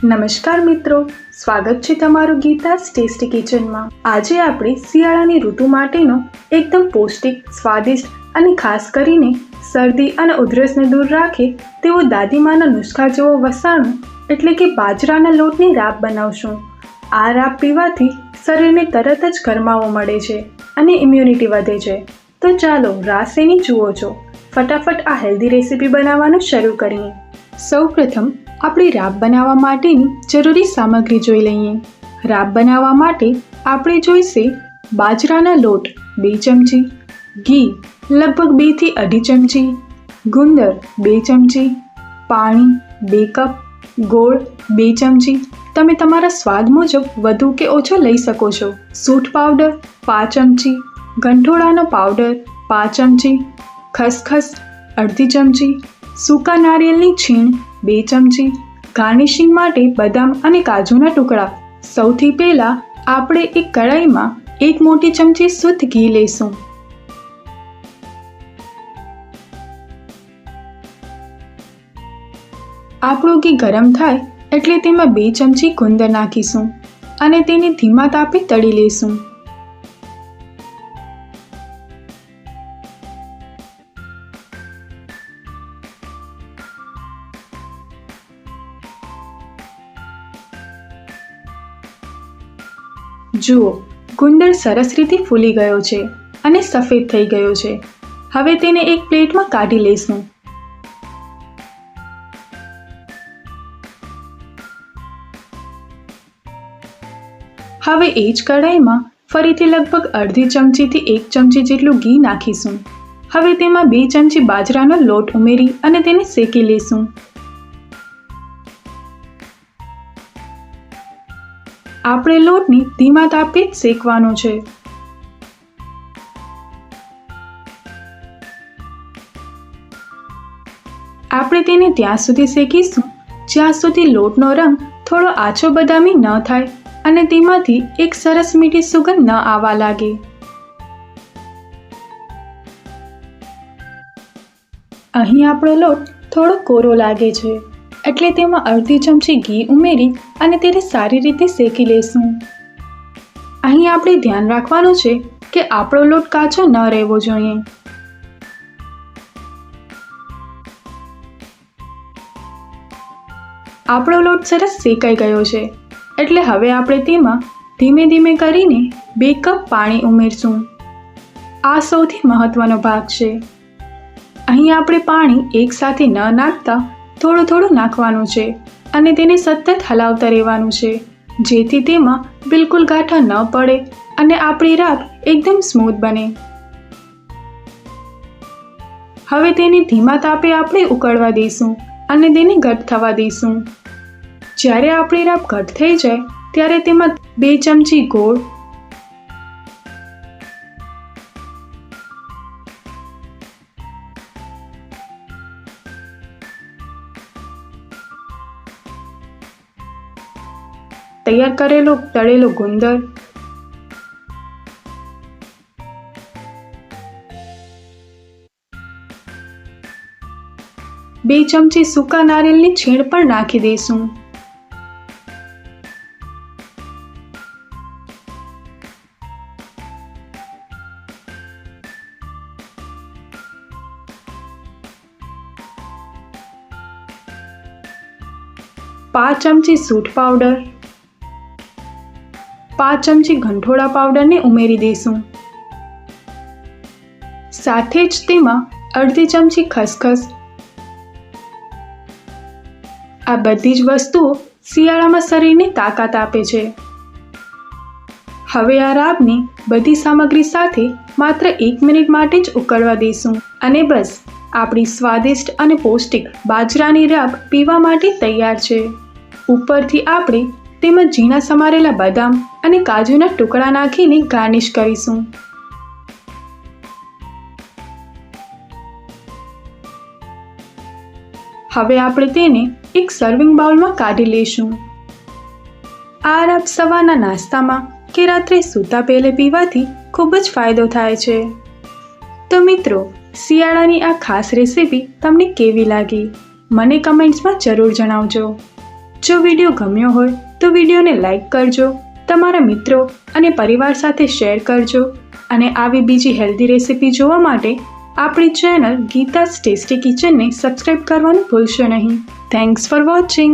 નમસ્કાર મિત્રો, સ્વાગત છે તમારું ગીતાસ ટેસ્ટી કિચનમાં। આજે આપણે શિયાળાની ઋતુ માટેનો એકદમ પૌષ્ટિક, સ્વાદિષ્ટ અને ખાસ કરીને શરદી અને ઉધરસને દૂર રાખે તેવો દાદીમાના નુસ્ખા જેવો વસાણું એટલે કે બાજરાના લોટની રાબ બનાવશું। આ રાબ પીવાથી શરીરને તરત જ ગરમાવો મળે છે અને ઇમ્યુનિટી વધે છે। તો ચાલો રાસેની જુઓ છો, ફટાફટ આ હેલ્ધી રેસીપી બનાવવાનું શરૂ કરીએ। સૌપ્રથમ આપણે રાબ બનાવવા માટેની જરૂરી સામગ્રી જોઈ લઈએ। રાબ બનાવવા માટે આપણે જોઈશે બાજરાના લોટ 2 ચમચી, ઘી લગભગ 2 થી 2.5 ચમચી, ગુંદર 2 ચમચી, પાણી 2 કપ, ગોળ 2 ચમચી। તમે તમારા સ્વાદ મુજબ વધુ કે ઓછો લઈ શકો છો। સૂંઠ પાવડર 5 ચમચી, ગંઠોડાનો પાવડર 5 ચમચી, ખસખસ અડધી ચમચી, સૂકા નારિયેળની છીણ 2 ચમચી, ગાર્નિશિંગ માટે બદામ અને કાજુના ટુકડા। સૌથી પહેલાં આપણે એક કઢાઈમાં 1 મોટી ચમચી શુદ્ધ ઘી લઈશું। આપણું ઘી ગરમ થાય એટલે તેમાં 2 ચમચી ગુંદર નાખીશું અને તેને ધીમા તાપે તળી લઈશું। જુઓ, ગુંદર સરસ રીતે ફૂલી ગયો છે અને સફેદ થઈ ગયો છે। હવે તેને એક પ્લેટમાં કાઢી લઈશું। હવે એ જ કઢાઈમાં ફરીથી લગભગ અડધી ચમચીથી 1 ચમચી જેટલું ઘી નાખીશું। હવે તેમાં 2 ચમચી બાજરાનો લોટ ઉમેરી અને તેને શેકી લઈશું। આપણે લોટને ધીમા તાપે જ શેકવાનો છે। આપણે તેને ત્યાં સુધી શેકીશું જ્યાં સુધી લોટનો રંગ થોડો આછો બદામી ન થાય અને તેમાંથી એક સરસ મીઠી સુગંધ ન આવવા લાગે। અહીં આપણો લોટ થોડો કોરો લાગે છે એટલે તેમાં અડધી ચમચી ઘી ઉમેરી અને તેને સારી રીતે શેકી લઈશું। અહીં આપણે ધ્યાન રાખવાનું છે કે આપણો લોટ કાચો ન રહેવો જોઈએ। આપણો લોટ સરસ શેકાઈ ગયો છે એટલે હવે આપણે તેમાં ધીમે ધીમે કરીને 2 કપ પાણી ઉમેરશું। આ સૌથી મહત્વનો ભાગ છે। અહીં આપણે પાણી એકસાથે ન નાખતા થોડું થોડું નાખવાનું છે અને તેને સતત હલાવતા રહેવાનું છે જેથી તેમાં બિલકુલ ગાંઠા ન પડે અને આપણી રાબ એકદમ સ્મૂથ બને। હવે તેને ધીમા તાપે આપણે ઉકળવા દઈશું અને તેને ઘટ થવા દઈશું। જ્યારે આપણી રાબ ઘટ થઈ જાય ત્યારે તેમાં 2 ચમચી ગોળ, તૈયાર કરેલો તળેલો ગુંદર, 2 ચમચી સૂકા નારિયેળની છીણ પણ નાખી દઈશું। પાંચ ચમચી સૂંઠ પાવડર, 5 ચમચી ગંઠોડા પાવડરને ઉમેરી દઈશું। સાથે જ તેમાં અડધી ચમચી ખસખસ। આ બધી જ વસ્તુઓ શિયાળામાં શરીરને તાકાત આપે છે। હવે આ રાબને બધી સામગ્રી સાથે માત્ર 1 મિનિટ માટે જ ઉકળવા દઈશું અને બસ આપણી સ્વાદિષ્ટ અને પૌષ્ટિક બાજરાની રાબ પીવા માટે તૈયાર છે। ઉપરથી આપણે તેમાં ઝીણા સમારેલા બદામ અને કાજુના ટુકડા નાખીને ગાર્નિશ કરીશું। હવે આપણે તેને એક સર્વિંગ બાઉલમાં કાઢી લઈશું। આ રાબ સવારના નાસ્તામાં કે રાત્રે સૂતા પહેલે પીવાથી ખૂબ જ ફાયદો થાય છે। તો મિત્રો, શિયાળાની આ ખાસ રેસીપી તમને કેવી લાગી મને કમેન્ટ્સમાં જરૂર જણાવજો। જો વિડીયો ગમ્યો હોય તો વિડીયોને લાઈક કરજો, તમારા મિત્રો અને પરિવાર સાથે શેર કરજો અને આવી બીજી હેલ્ધી રેસીપી જોવા માટે આપણી ચેનલ ગીતાસ ટેસ્ટી કિચનને સબસ્ક્રાઈબ કરવાનું ભૂલશો નહીં. Thanks for watching.